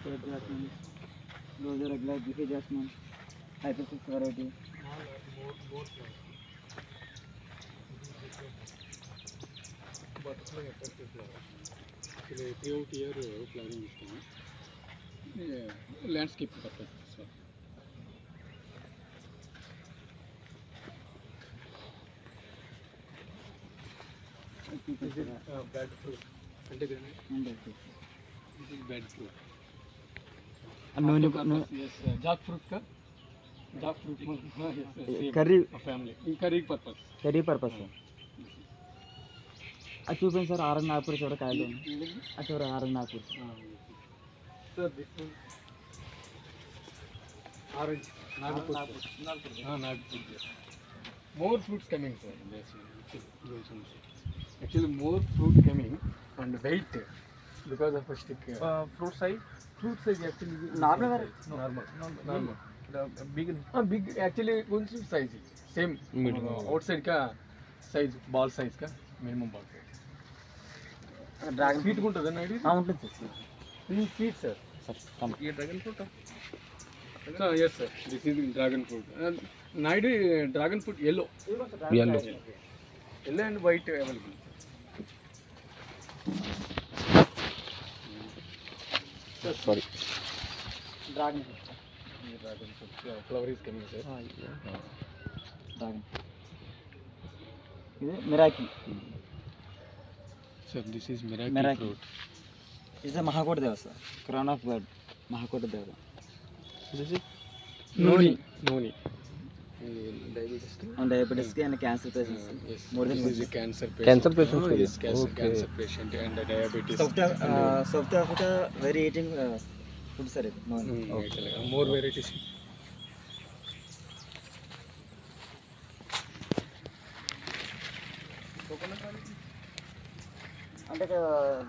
Red jasmine, rose regular, leafy jasmine, hypocyst variety. Butterfly attractive flower. Actually, throughout year flowering is coming. Landscape purpose. So. This is bad fruit. This is bad fruit. Yes, jackfruit ka? Jackfruit. Yes, Curry family. Curry purpose. curry purpose. అది చూపించండి sir orange Nagpur చూడ కాయలు అది చూడ orange Nagpur Sir, this one orange. Nagpur. Nagpur. More fruits coming, sir. Actually, more fruit coming and weight because of a stick. Fruit size? Fruit size actually Normal. Normal. The big. Big actually one size. Same. Outside ka size, ball size ka minimum ball size. Dragon Sweet ఉంటుంది అన్న ఇది? ఉంటుంది sir Sweet, sir. ये dragon fruit Yes, sir. This is dragon fruit. Naidu dragon fruit yellow. Yellow. Yellow and white available. Sorry. Dragon Dragon fruit. Flower is coming, sir. Dragon ఇది మిరాకి Sir, this is miracle Miracle. fruit. ఇది మహాకోట దేవ sir crown of God మహాకోట దేవ This is Noni. డయాబెటీస్కి and cancer patients Yes. More than This is a cancer patient. Cancer patient. Yes, cancer patient and diabetes. South Africa very eating food sir ఇది More varieties. అంటే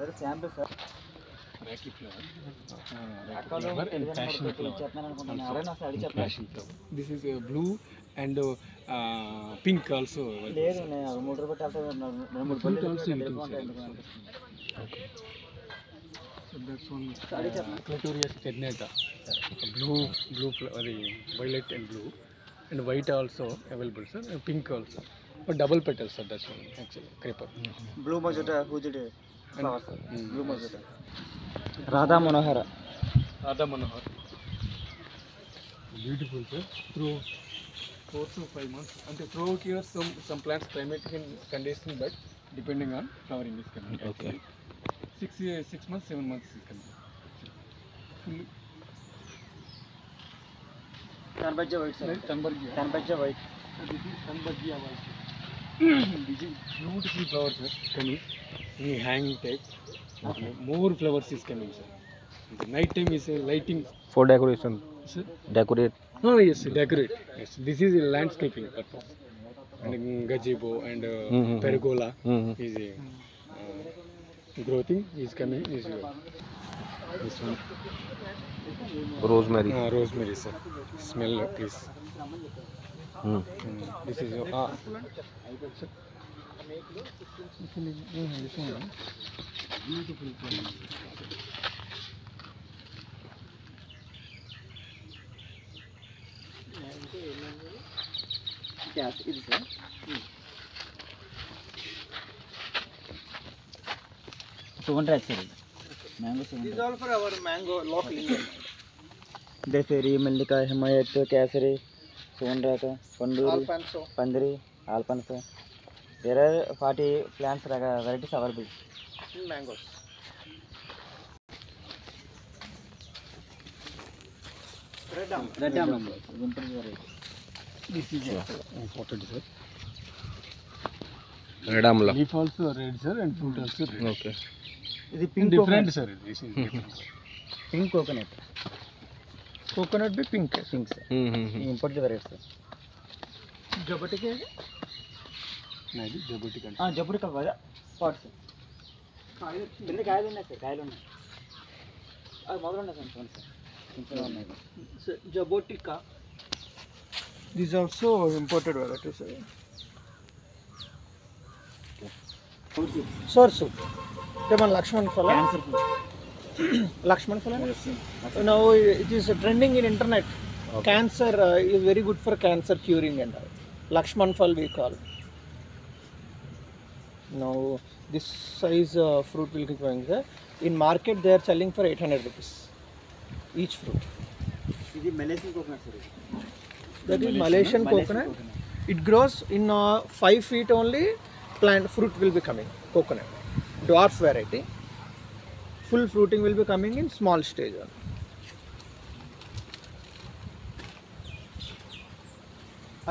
very sample sir Raki flower. అక్కడ And passion flower. చెప్తున్నాను అనుకుంటున్నాను ఎవరైనా sir అడిగి చెప్పండి Passion flower. This is blue and pink also. లేదు నేను 3 రూపాయలు వెళ్తాను 2-3 Fruit పళ్ళు also eating, sir. So that's one. Clitorius ternata. Blue flower, violet and blue, and white also available, sir. And pink also. But double petals, sir. That's one actually. Creeper. Blue మజోటా హూజిడ్ flowers Mm. Blue మజోటా Radha Manohar Radha Manohar. Beautiful, sir. Through 4 to 5 months. And throughout year, some plants climatic condition, but depending on flowering is coming. Okay. 6 months, 7 months is coming. Fully కనబజ్జా white sir Tanbargia. కనబజ్జా white This is Tanbargia also. This is beautiful flowers, sir. Coming in hanging type. Okay. More flowers is coming, sir. The night time is lighting. For decoration. Sir. Decorate. Oh yes, decorate. Yes, this is a landscaping purpose. And gazebo and pergola is a growing is coming. Is this one? Rosemary. Rosemary, sir. Smell, please. This is this one. Beautiful plant. ఇది sir సుగంధ sir ఇది mango సుగంధ all for our mango local Indian. Dasheri Mallika Himayat Kesari సుగంధరాక పండూరి Alfonso. పందిరి Alphonso there are 40 plants varieties available Mangoes. Red ఆమ్లం Guntur variety This is important, sir. Red amla. Leaf also red, sir, and fruit also red. Okay. ఇది pink Different, sir. This is different. Pink coconut Coconut be pink. Pink sir imported variety sir జబటికి Maybe jabotic and జబుడి కదా spots కింద కాయలు ఉన్నాయి sir కాయలు ఉన్నాయి అది మొదలు ఉన్నాయి సార్ చూడండి సార్ ఇంట్లో ఉన్నాయి Jabotica. These also imported varieties. Sorsu. They are Lakshman Phala. Cancer Lakshman Phala. Now it is trending in internet. Cancer is very good for cancer curing and all. Lakshman Phal we call. Now this size fruit will be going there. In market they are selling for 800 rupees each fruit. ఇది Malaysian coconut sir. That is Malaysian coconut. It grows in 5 feet only. Plant fruit will be coming. Coconut, dwarf variety. Full fruiting will be coming in small stage only.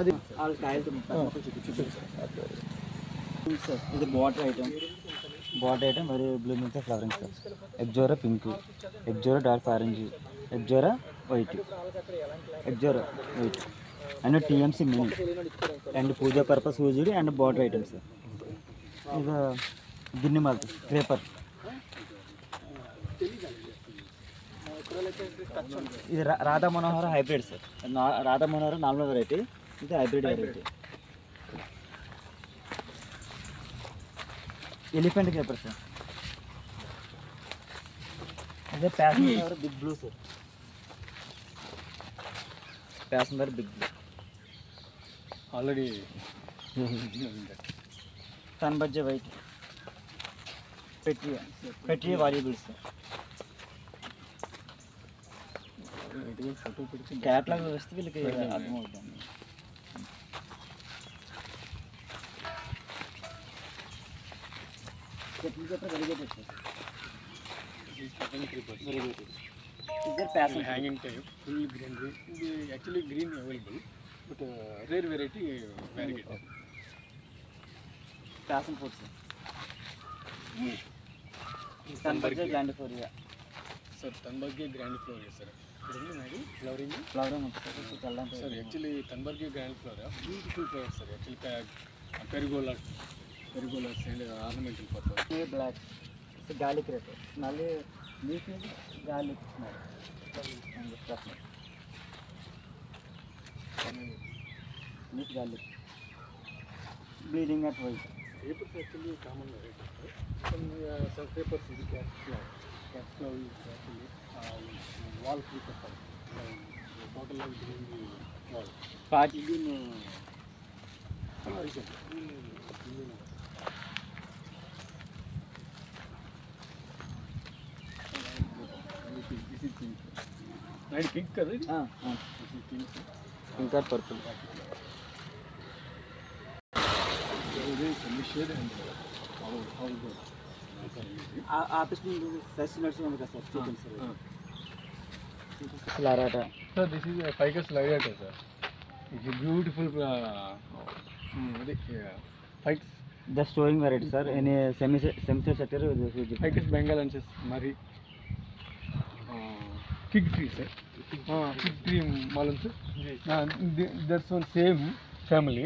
అది వాళ్ళు కాయలతో సార్. ఇది border item మరి blooming flowering sir. Ixora pink, ixora dark orange, ixora white, ixora white and TMC mini and puja purpose used and border item sir. ఇది గిన్నె malt creeper. ఇది Radha Manohar hybrid sir. Radha Manohar normal variety, ఇది hybrid variety. Elephant creeper sir. అదే passenger big blue sir. Passenger big blue already. సన్బజ్జ white, petrea valuables sir. Catalogue వస్తే వీళ్ళకి అర్థమవుతుంది. Hanging type full greenery. ఇది actually green available but rare variety variegate. Passion food sir. సన్బజ్జ grandiflora sir. Thunbergia grandiflora sir. Flowering sir. Actually thunbergia grandiflora beautiful flowers sir. Actually pergolas and ornamental purpose. Black garlic rate మళ్ళీ leaf garlic leaf garlic bleeding at white. Papers actually common rate sir. Some papers ఇది క్యాప్స్లవ్ actually wall creeper sir. Total green wall party night pink కదా ఇది. ఇంకా purple. Office ముందు fresh nursing ఉంది కదా sir. చూడండి sir. Lyrata sir. This is ficus lyrata sir. It's beautiful ficus the storing variety sir. Any సెమిసర్ sector ficus benghalensis మరి fig tree sir. Fig tree మాలూమ్ sir. That's one same family.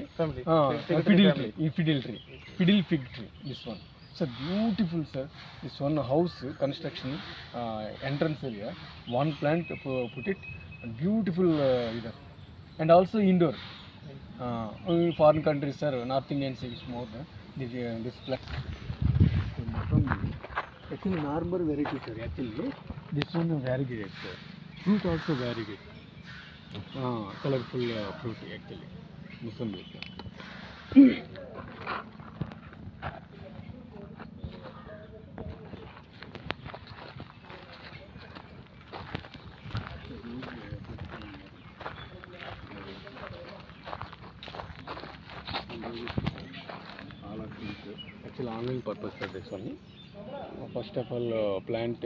Fiddle fig tree, this one. So beautiful sir. This one house construction entrance area, one plant put it, and beautiful either. And also indoor. Foreign countries sir, North Indian cities more this plant. Actually normal variety sir. Actually this one variegated sir. Fruit also variegated. Colorful fruit actually. Musumbi. Actually online purpose for this one. First of all plant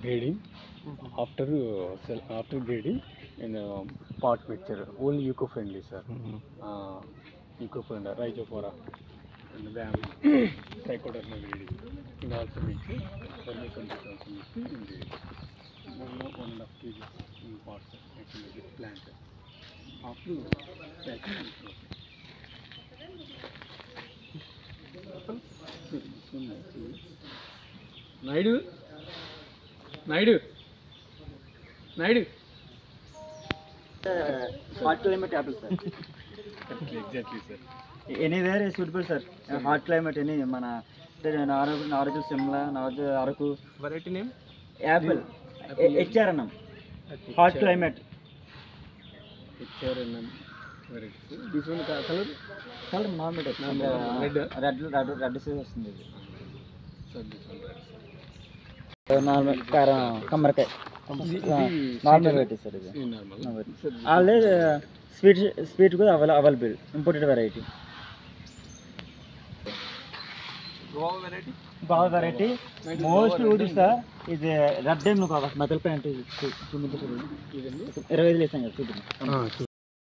grading. After grading in pot mixture, only eco-friendly sir. Eco-friendly, rhizophora and VAM, trichoderma grading. And also mixing, vermicompost also mixing in the 1.5 kg in pots actually this plant. After packing and processing. Naidu. Hot climate apple sir. Exactly sir. Anywhere is suitable sir. Hot climate any mana Naraju Simla, Naraju Araku. Variety name? Apple HRNM hot climate HRNM varieties. This one color? Colour normal Red. Red వస్తుంది ఇది So this one red. Normal కమ్మరికాయ normal variety sir ఇది Normal. Already sweet కూడా available imported variety Guava variety? బాగా variety most use sir ఇది red ఏం నువ్వు కావాలి మెటల్ ప్యాంట్ చూపించారు ఇదండి 25 వేసాం కదా చూపించాం